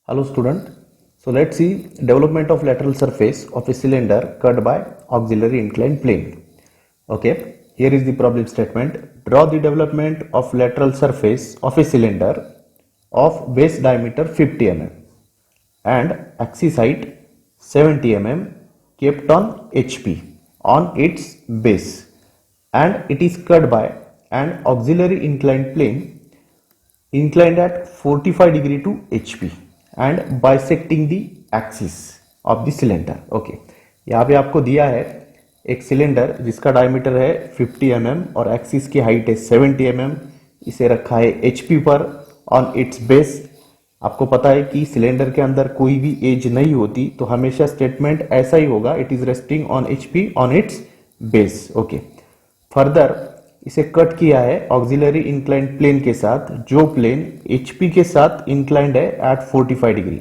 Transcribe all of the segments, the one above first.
Hello student. So let's see development of lateral surface of a cylinder cut by auxiliary inclined plane. Okay, here is the problem statement. Draw the development of lateral surface of a cylinder of base diameter 50 mm and axis height 70 mm kept on HP on its base, and it is cut by an auxiliary inclined plane inclined at 45 degree to HP and bisecting the axis of the cylinder. Okay, यहाँ पे आपको दिया है एक cylinder जिसका diameter है 50 mm और axis की हाइट है 70 mm. इसे रखा है HP पर ऑन इट्स बेस. आपको पता है कि सिलेंडर के अंदर कोई भी एज नहीं होती, तो हमेशा स्टेटमेंट ऐसा ही होगा, it is resting on HP on it's base. Okay, further इसे कट किया है ऑक्सिलरी इंक्लाइंड प्लेन के साथ, जो प्लेन HP के साथ इंक्लाइंड है एट 45 डिग्री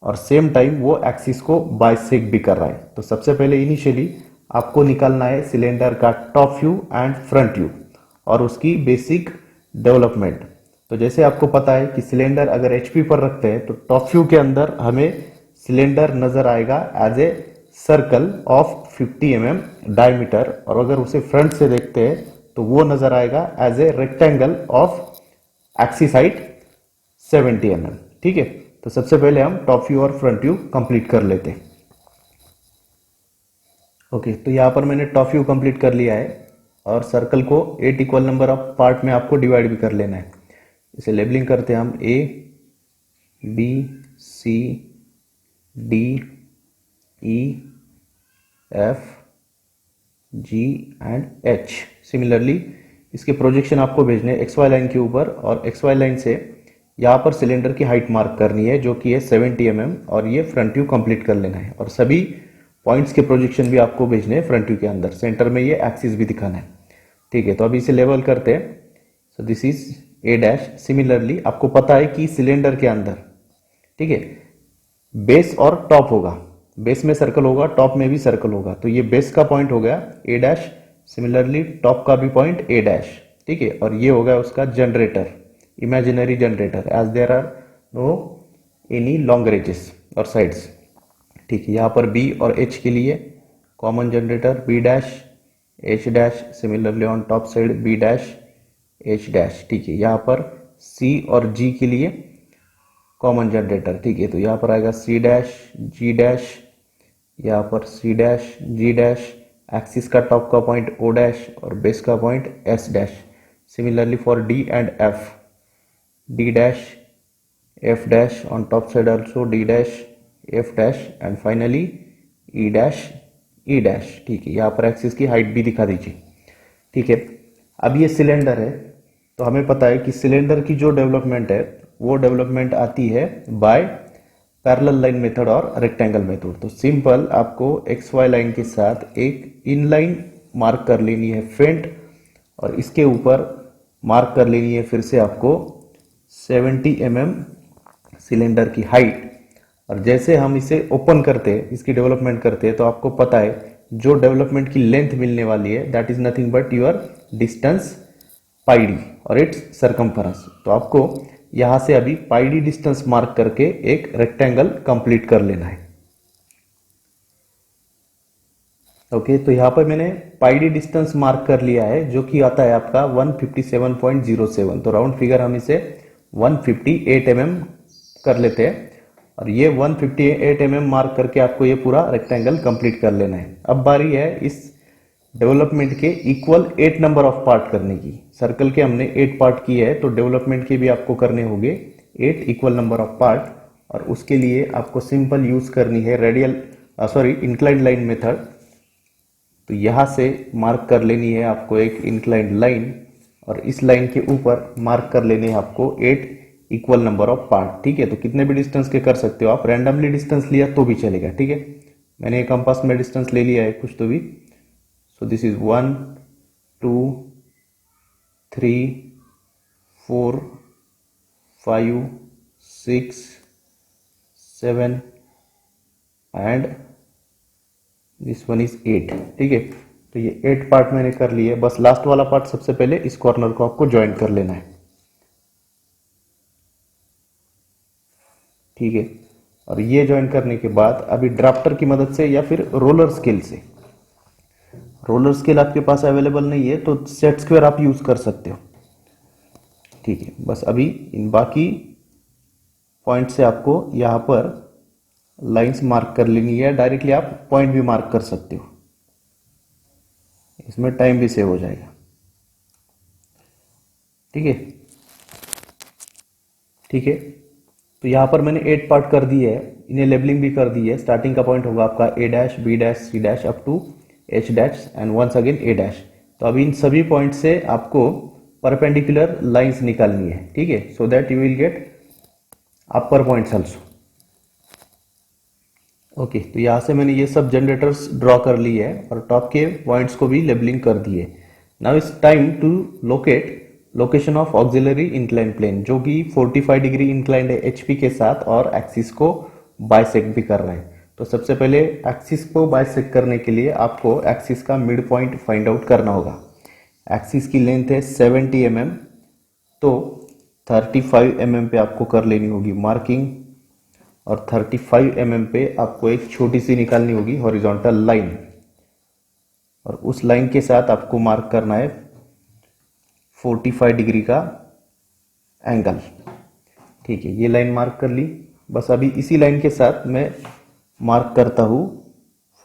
और सेम टाइम वो एक्सिस को बाइसेक्ट भी कर रहा है. तो सबसे पहले इनिशियली आपको निकालना है सिलेंडर का top view and front view और उसकी बेसिक डेवलपमेंट. तो जैसे आपको पता है कि सिलेंडर अगर HP पर रखते हैं तो टॉप व्यू के अंदर हमें सिलेंडर नजर आएगा as a circle of 50 mm diameter, और अगर उसे फ्रंट से देखते हैं तो वो नजर आएगा as a rectangle of axis height 70 mm. ठीक है, तो सबसे पहले हम टॉप व्यू और फ्रंट व्यू कंप्लीट कर लेते हैं. ओके, तो यहां पर मैंने टॉप व्यू कंप्लीट कर लिया है और सर्कल को 8 इक्वल नंबर ऑफ पार्ट में आपको डिवाइड भी कर लेना है. इसे लेबलिंग करते हैं हम A, B, C, D, E, F, G and H. Similarly इसके प्रोजेक्शन आपको भेजने XY लाइन के ऊपर और XY लाइन से यहाँ पर सिलेंडर की हाइट मार्क करनी है जो कि है 70 mm और ये फ्रंट व्यू कंप्लीट कर लेना है. और सभी पॉइंट्स के प्रोजेक्शन भी आपको भेजने हैं फ्रंट व्यू के अंदर. सेंटर में ये एक्सिस भी दिखाना है. ठीक है, तो अभी इसे लेवल करते हैं. So this is A dash. Similarly आपको पता है कि सिलेंडर के अंदर, ठीक है, बेस और टॉप होगा. बेस में सर्कल होगा, टॉप में भी सर्कल होगा. तो ये बेस का पॉइंट हो गया A डैश. सिमिलरली टॉप का भी पॉइंट A डैश. ठीक है, और ये हो गया उसका generator, imaginary generator, as there are no any longer edges और साइड्स. ठीक है, यहाँ पर B और H के लिए common generator B dash H dash. Similarly on top side B dash H dash. ठीक है, यहाँ पर C और G के लिए कॉमन जनरेटर. ठीक है, तो यहाँ पर आएगा C डैश G डैश, यहाँ पर C dash G dash. Axis का टॉप का पॉइंट O डैश और बेस का point S dash. Similarly for D and F, D dash F dash on top side also D dash F dash and finally E dash E dash. ठीक है, यहाँ पर axis की height भी दिखा दीजिए. ठीक है, अब ये सिलेंडर है तो हमें पता है कि सिलेंडर की जो डेवलपमेंट है वो डेवलपमेंट आती है बाय पैरेलल लाइन मेथड और रेक्टेंगल मेथड. तो सिंपल आपको XY लाइन के साथ एक इनलाइन मार्क कर लेनी है फेंट, और इसके ऊपर मार्क कर लेनी है फिर से आपको 70 mm सिलेंडर की हाइट. और जैसे हम इसे ओपन करते हैं, इसकी डेवलपमेंट करते हैं, तो आपको पता है जो डेवलपमेंट की लेंथ मिलने वाली है that is nothing but your distance pi D और इट्स सरकमफेरेंस. तो आपको यहां से अभी पाई डी डिस्टेंस मार्क करके एक रेक्टेंगल कंप्लीट कर लेना है. ओके, तो यहां पर मैंने पाई डी डिस्टेंस मार्क कर लिया है जो कि आता है आपका 157.07. तो राउंड फिगर हम इसे 158 mm कर लेते हैं और ये 158 mm मार्क करके आपको ये पूरा रेक्टेंगल कंप्लीट कर लेना है. अब बारी है इस डेवलपमेंट के इक्वल 8 नंबर ऑफ पार्ट करने की. सर्कल के हमने 8 पार्ट किए हैं, तो डेवलपमेंट के भी आपको करने होंगे 8 इक्वल नंबर ऑफ पार्ट. और उसके लिए आपको सिंपल यूज करनी है रेडियल इंक्लाइंड लाइन मेथड. तो यहां से मार्क कर लेनी है आपको एक इंक्लाइंड लाइन और इस लाइन के ऊपर मार्क कर लेने हैं आपको 8 इक्वल नंबर ऑफ पार्ट. ठीक है, तो कितने भी डिस्टेंस के कर सकते हो आप. रैंडमली डिस्टेंस लिया तो भी चलेगा. ठीक है, मैंने कंपास में डिस्टेंस ले लिया है कुछ तो भी. So this is 1 2 3 4 5 6 7 and this one is 8. ठीक है, तो ये 8 पार्ट मैंने कर लिए. बस लास्ट वाला पार्ट सबसे पहले इस कॉर्नर को आपको ज्वाइन कर लेना है. ठीक है। और ये ज्वाइन करने के बाद अभी ड्राफ्टर की मदद से या फिर रोलर स्केल से, रोलर स्केल आपके पास अवेलेबल नहीं है तो सेट स्क्वायर आप यूज कर सकते हो, ठीक है। बस अभी इन बाकी पॉइंट से आपको यहाँ पर लाइंस मार्क कर लेनी है, डायरेक्टली आप पॉइंट भी मार्क कर सकते हो, इसमें टाइम भी सेव हो जाएगा, ठीक है। ठीक है, तो यहाँ पर मैंने 8 पार्ट कर दिए है, इन्हें लेबलिंग भी कर दी है। स्टार्टिंग का पॉइंट होगा आपका A dash, B dash, C dash up to H dash and once again A dash. तो अभी इन सभी पॉइंट से आपको परपेंडिकुलर लाइंस निकालनी है, ठीक है, so that you will get upper points also. Okay, तो यहाँ से मैंने ये सब जनरेटर्स ड्रॉ कर लिए है और टॉप के पॉइंट्स को भी लेबलिंग कर दिए। Now it's time to locate location of auxiliary incline plane, जो कि 45 डिग्री इंक्लाइंड है एचपी के साथ और एक्सिस को बाइसेक्ट भी कर रहे हैं। तो सबसे पहले एक्सिस को बाइसेक्ट करने के लिए आपको एक्सिस का मिड पॉइंट फाइंड आउट करना होगा। एक्सिस की लेंथ है 70 mm, तो 35 mm पे आपको कर लेनी होगी मार्किंग, और 35 mm पे आपको एक छोटी सी निकालनी होगी हॉरिजॉन्टल लाइन, और उस लाइन के साथ आपको मार्क करना है 45 डिग्री का एंगल, ठीक है। ये लाइन मार्क कर ली। बस अभी इसी लाइन के साथ मैं मार्क करता हूँ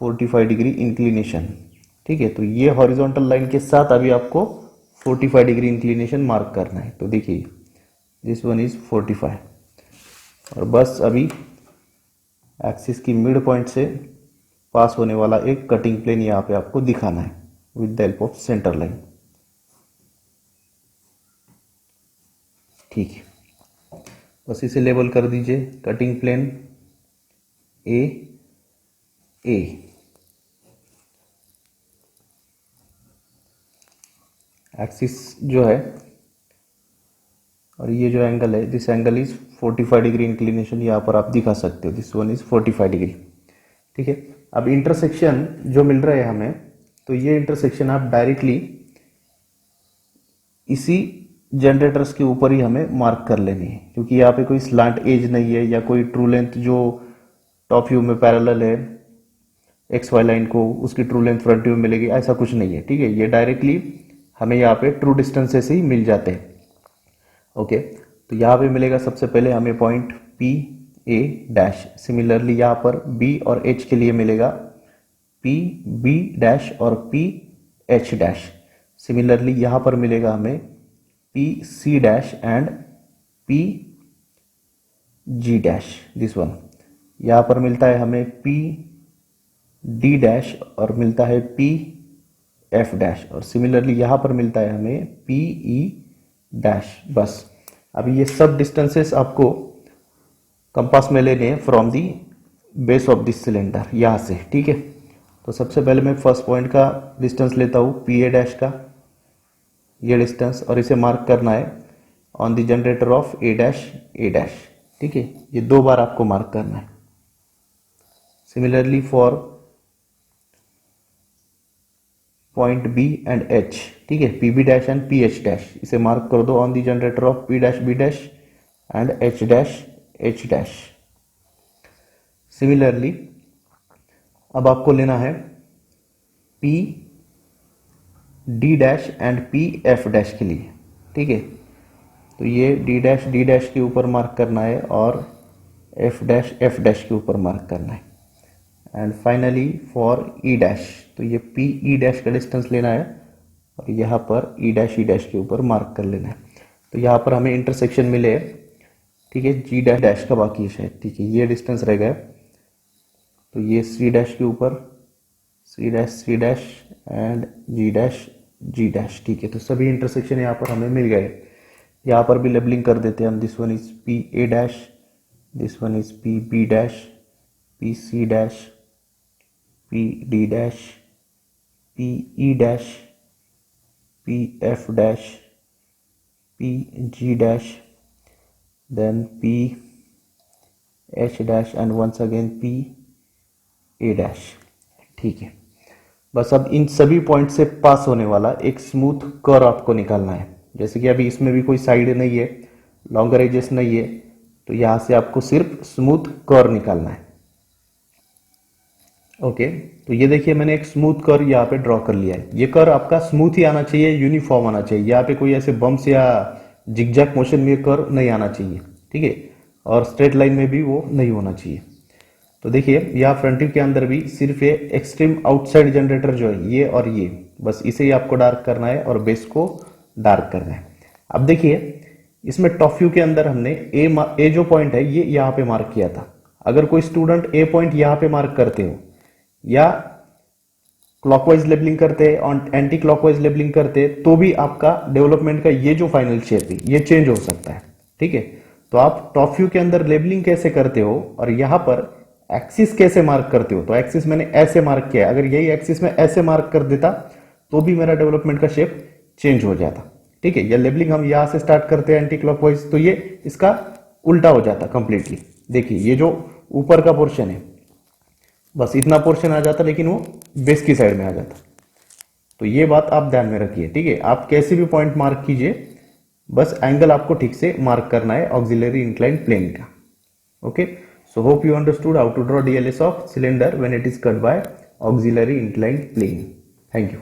45 डिग्री इंक्लिनेशन, ठीक है। तो ये हॉरिजॉन्टल लाइन के साथ अभी आपको 45 डिग्री इंक्लिनेशन मार्क करना है। तो देखिए दिस वन इज 45, और बस अभी एक्सिस की मिड पॉइंट से पास होने वाला एक कटिंग प्लेन यहाँ पे आपको दिखाना है with the help of centre line, ठीक है। बस इसे लेबल कर दीजिए कटिंग प्लेन ए ए। एक्सिस जो है और ये जो एंगल है, this angle is 45 degree inclination, यहाँ पर आप दिखा सकते हो दिस वन इज 45 डिग्री, ठीक है। अब इंटरसेक्शन जो मिल रहा है हमें, तो ये इंटरसेक्शन आप डायरेक्टली इसी जनरेटर्स के ऊपर ही हमें मार्क कर लेनी है, क्योंकि यहाँ पे कोई स्लांट एज नहीं है या कोई ट्रू लेंथ जो टॉप व्यू में पैरेलल है एक्स वाई लाइन को उसकी ट्रू लेंथ फ्रंट व्यू में मिलेगी, ऐसा कुछ नहीं है, ठीक है। ये डायरेक्टली हमें यहाँ पे ट्रू डिस्टेंसेस ही मिल जाते हैं। ओके, तो यहाँ पे मिलेगा सबसे पहले हमें point P A dash, similarly यहाँ पर बी और एच के लिए मिलेगा पी बी डैश और पी एच डैश, सिमिलरली यहाँ पर मिलेगा हमें P C dash and P G dash, this one. यहाँ पर मिलता है हमें पी डी डैश और मिलता है पी एफ डैश, और सिमिलरली यहाँ पर मिलता है हमें पी ई डैश। बस अभी ये सब डिस्टेंसेस आपको कंपास में लेने हैं from the base of this cylinder यहाँ से, ठीक है। तो सबसे पहले मैं फर्स्ट पॉइंट का डिस्टेंस लेता हूँ पी ए डैश का, ये डिस्टेंस, और इसे मार्क करना है on the generator of A dash, ठीक है। ये 2 बार आपको मार्क करना है। Similarly for point B and H, ठीक है, P B dash and P H dash, इसे मार्क कर दो on the generator of P dash B dash and H dash. Similarly अब आपको लेना है P D dash and P F dash के लिए, ठीक है। तो ये डी डैश के ऊपर मार्क करना है और एफ डैश के ऊपर मार्क करना है। And finally for E dash, तो ये पी ई डैश का डिस्टेंस लेना है और यहाँ पर ई डैश के ऊपर मार्क कर लेना है। तो यहाँ पर हमें इंटरसेक्शन मिले, ठीक है, जी डैश का बाकी है शायद, ठीक है, ये डिस्टेंस रह गया। तो ये सी डैश के ऊपर C dash and G dash, ठीक है। तो सभी इंटरसेक्शन यहाँ पर हमें मिल गए। यहाँ पर भी लेबलिंग कर देते हैं हम, this one is P A dash, this one is P B dash, P C dash, P D dash, P E dash, P F dash, P G dash, then P H dash and once again P A dash, ठीक है। बस अब इन सभी point से पास होने वाला एक smooth curve आपको निकालना है। जैसे कि अभी इसमें भी कोई साइड नहीं है, लॉन्गर एजेस नहीं है, तो यहां से आपको सिर्फ स्मूथ कर्व निकालना है। ओके, तो ये देखिए मैंने एक स्मूथ कर्व यहाँ पे ड्रॉ कर लिया है। ये कर्व आपका स्मूथ ही आना चाहिए, यूनिफॉर्म आना चाहिए, यहाँ पे कोई ऐसे बम्प्स या जिगजैग मोशन में कर्व नहीं आना चाहिए, ठीक है। और स्ट्रेट लाइन में भी वो नहीं होना चाहिए। तो देखिए यहाँ फ्रंट व्यू के अंदर भी सिर्फ ये एक्सट्रीम आउटसाइड जनरेटर जो है ये और ये, बस इसे ही आपको डार्क करना है और बेस को डार्क करना है। अब देखिए इसमें टॉप व्यू के अंदर हमने ए जो पॉइंट है ये यहाँ पे मार्क किया था। अगर कोई स्टूडेंट ए पॉइंट यहाँ पे मार्क करते हो या क्लॉकवाइज लेबलिंग करते और एंटी क्लॉकवाइज लेबलिंग करते तो भी आपका डेवलपमेंट का ये जो फाइनल शेप है ये चेंज हो सकता है, ठीक है। तो आप टॉप व्यू के अंदर लेबलिंग कैसे करते हो और यहाँ पर एक्सिस कैसे मार्क करते हो, तो एक्सिस मैंने ऐसे मार्क किया, अगर यही एक्सिस में ऐसे मार्क कर देता तो भी मेरा डेवलपमेंट का शेप चेंज हो जाता, ठीक है। या लेबलिंग हम यहां से स्टार्ट करते हैं एंटी क्लॉकवाइज तो ये इसका उल्टा हो जाता कंप्लीटली। देखिए ये जो ऊपर का पोर्शन है बस इतना पोर्शन आ जाता, लेकिन वो बेस की साइड में आ जाता। तो ये बात आप ध्यान में रखिए, ठीक है। आप कैसे भी पॉइंट मार्क कीजिए, बस एंगल आपको ठीक से मार्क करना है ऑक्सिलरी इंक्लाइंड प्लेन का। Okay, so hope you understood how to draw DLS of cylinder when it is cut by auxiliary inclined plane. Thank you.